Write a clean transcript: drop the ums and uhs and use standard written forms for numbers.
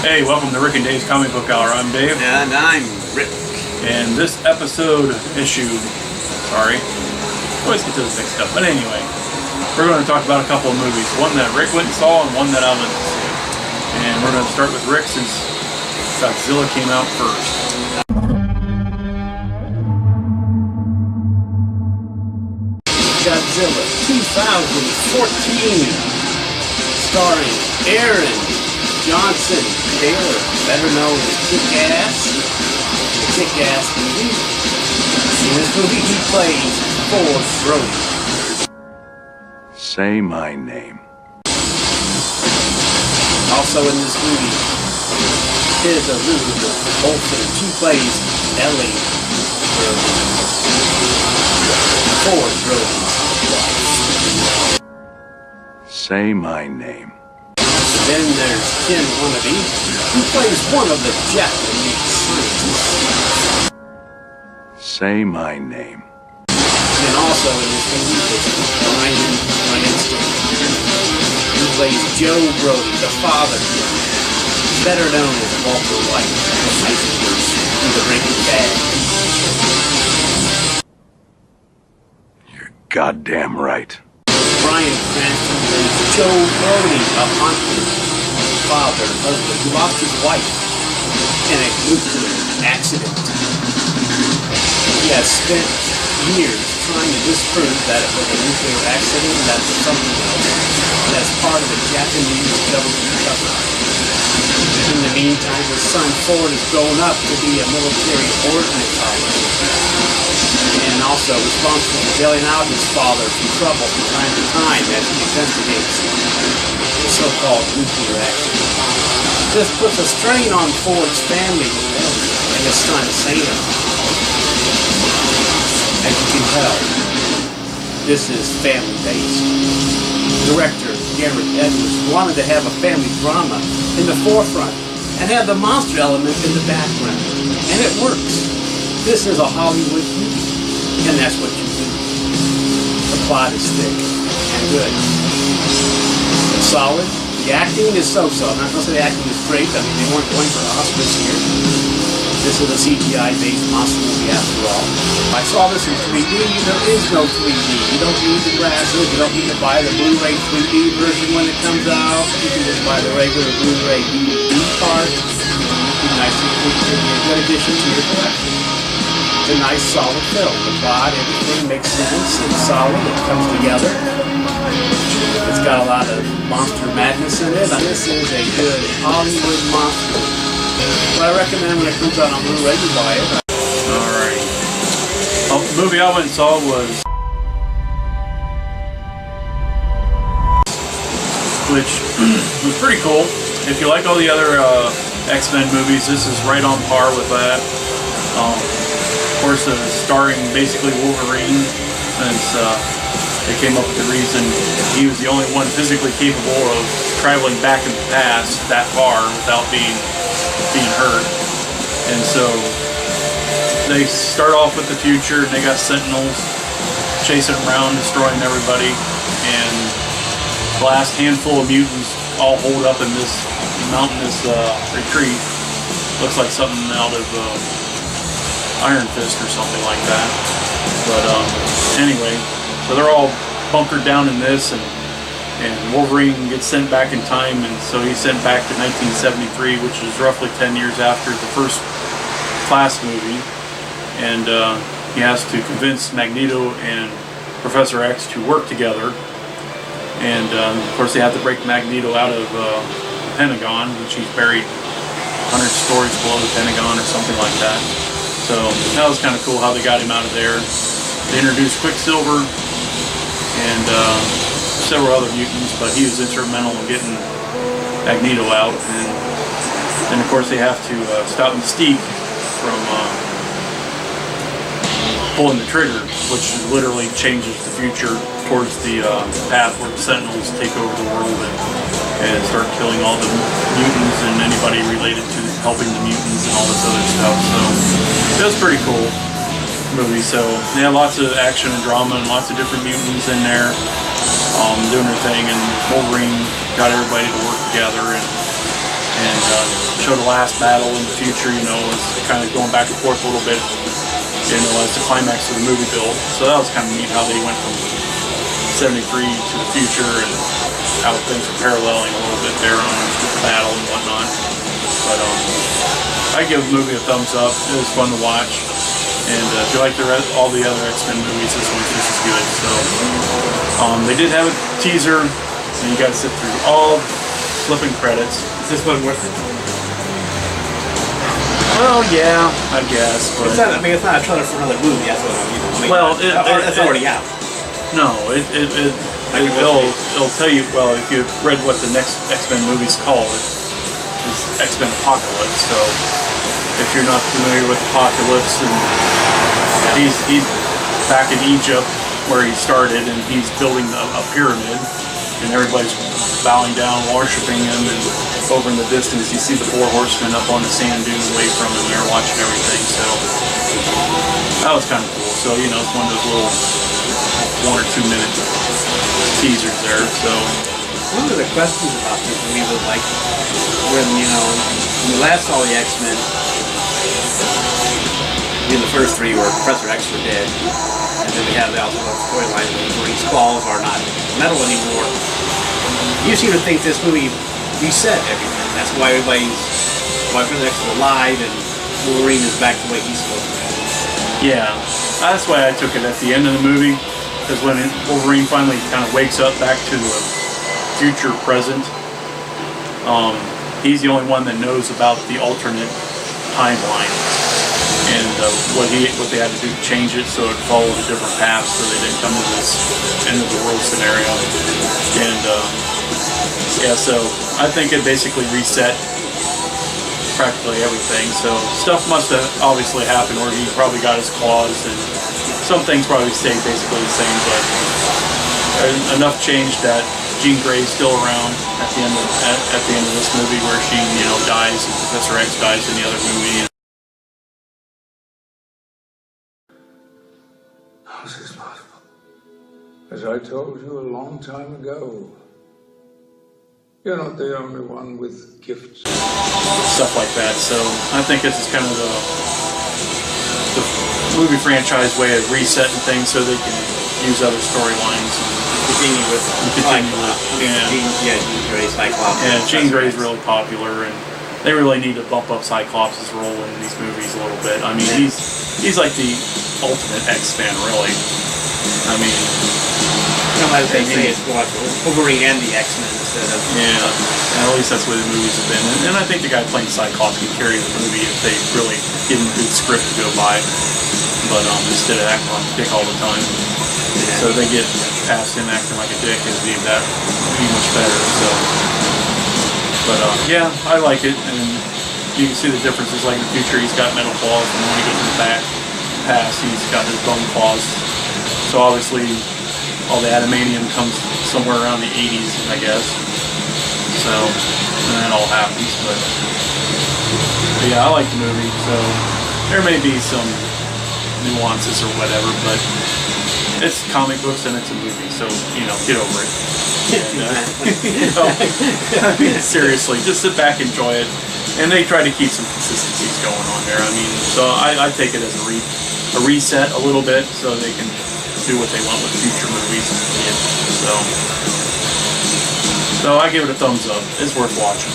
Hey, welcome to Rick and Dave's Comic Book Hour. I'm Dave. And I'm Rick. And this sorry, always get those mixed up. But anyway, we're going to talk about a couple of movies. One that Rick went and saw and one that I went to see. And we're going to start with Rick since Godzilla came out first. Godzilla 2014, starring Aaron Johnson Taylor, better known as Kick-Ass, the Kick-Ass movie. In this movie, he plays Ford Brody. Say my name. Also in this movie is Elizabeth Olsen. She plays Ellie Brody. Ford Brody's wife. Say my name. Then there's Ken Wannabe, who plays one of the Japanese scientists. Say my name. And also in this movie is Brian Cranston, who plays Joe Brody, the father, better known as Walter White, the Heisenberg in the Breaking Bad. You're goddamn right. Brian Cranston plays Joe Brody, a haunted father, husband, who lost his wife in a nuclear accident. He has spent years trying to disprove that it was a nuclear accident, that it was something else, as part of the Japanese government cover-up. In the meantime, his son Ford has grown up to be a military ornithologist, and also responsible for bailing out his father from trouble from time to time as he investigates the so-called nuclear accident. This puts a strain on Ford's family and his son Sam. As you can tell, this is family-based. Director Gareth Edwards wanted to have a family drama in the forefront and have the monster element in the background, and it works. This is a Hollywood movie. And that's what you do. The plot is thick and good. It's solid. The acting is so-so. I'm not going to say the acting is great. I mean, they weren't going for Oscars here. This is a CGI-based monster movie after all. I saw this in 3D. There is no 3D. You don't need the glasses. You don't need to buy the Blu-ray 3D version when it comes out. You can just buy the regular Blu-ray DVD part. Be nice to be a good addition to your collection. It's a nice, solid film. The plot, everything makes sense. It's solid. It comes together. It's got a lot of monster madness in it. This is a good Hollywood monster. But I recommend when it comes out on Blu-ray, you buy it. Alright. Well, the movie I went and saw was... which was pretty cool. If you like all the other X-Men movies, this is right on par with that. Of course, starring basically Wolverine, since they came up with the reason he was the only one physically capable of traveling back in the past that far without being hurt. And so they start off with the future, and they got Sentinels chasing around, destroying everybody, and the last handful of mutants all holed up in this mountainous retreat. Looks like something out of Iron Fist or something like that. But anyway, so they're all bunkered down in this, and Wolverine gets sent back in time, and so he's sent back to 1973, which is roughly 10 years after the first Class movie, and he has to convince Magneto and Professor X to work together, and of course they have to break Magneto out of the Pentagon, which he's buried 100 stories below the Pentagon or something like that. So that was kind of cool how they got him out of there. They introduced Quicksilver and several other mutants, but he was instrumental in getting Magneto out. And then of course they have to stop Mystique from pulling the trigger, which literally changes the future towards the path where the Sentinels take over the world and start killing all the mutants and anybody related to helping the mutants and all this other stuff. So it was pretty cool movie. So they had lots of action and drama and lots of different mutants in there doing their thing, and Wolverine got everybody to work together, and and show the last battle in the future. You know, was kind of going back and forth a little bit. You know, as the climax of the movie build. So that was kind of neat how they went from 73 to the future and how things were paralleling a little bit there on the battle and whatnot. But I give the movie a thumbs up. It was fun to watch. And if you like all the other X-Men movies, this one's just as good. So they did have a teaser, and you got to sit through all flipping credits. Is this one worth it? Well, yeah, I guess. But It's not, I mean, it's not a trailer for another movie. That's what I mean. Well, it's already out. No, it'll tell you. Well, if you've read what the next X-Men movie's called, it's X-Men Apocalypse. So if you're not familiar with Apocalypse, and he's back in Egypt where he started, and he's building a pyramid, and everybody's bowing down, worshiping him, and over in the distance you see the 4 horsemen up on the sand dune away from him. They're watching everything. So that was kind of cool. So you know, it's one of those little 1 or 2 minute teasers there. So one of the questions about this movie was like when when we last saw the X-Men, the first 3 were Professor X were dead, and then we have the also storyline where these balls are not metal anymore. You seem to think this movie reset everything. That's why Professor X is alive and Wolverine is back the way he's supposed to be. yeah, that's why I took it at the end of the movie, because when Wolverine finally kind of wakes up back to the future present, he's the only one that knows about the alternate timeline and what they had to do to change it so it followed a different path so they didn't come to this end of the world scenario. And yeah, so I think it basically reset practically everything. So stuff must have obviously happened, or he probably got his claws, and some things probably stayed basically the same, but enough changed that Jean Grey's still around at the end of this movie, where she dies and Professor X dies in the other movie. How is this possible? As I told you a long time ago, you're not the only one with gifts. Stuff like that. So I think this is kind of the movie franchise way of resetting things so they can use other storylines. Continue with Jean Grey, Cyclops. Yeah, Jean Grey's really popular, and they really need to bump up Cyclops' role in these movies a little bit. I mean, he's like the ultimate X-Man, really. I mean, they say it's Wolverine and the X-Men instead of... Yeah, at least that's where the movies have been. And I think the guy playing Cyclops can carry the movie if they really give him a good script to go by. But instead of acting like a dick all the time. Yeah. So they get past him acting like a dick, and that would be much better. So, but yeah, I like it, and you can see the differences. Like in the future, he's got metal claws, and when he goes in the past, he's got his bone claws. So obviously, all the adamantium comes somewhere around the 80s, I guess. So, and that all happens. But yeah, I like the movie. So there may be some nuances or whatever, but it's comic books and it's a movie, so get over it. And, I mean, seriously, just sit back, enjoy it, and they try to keep some consistencies going on there. I mean, so I take it as a reset a little bit, so they can do what they want with future movies. So I give it a thumbs up. It's worth watching.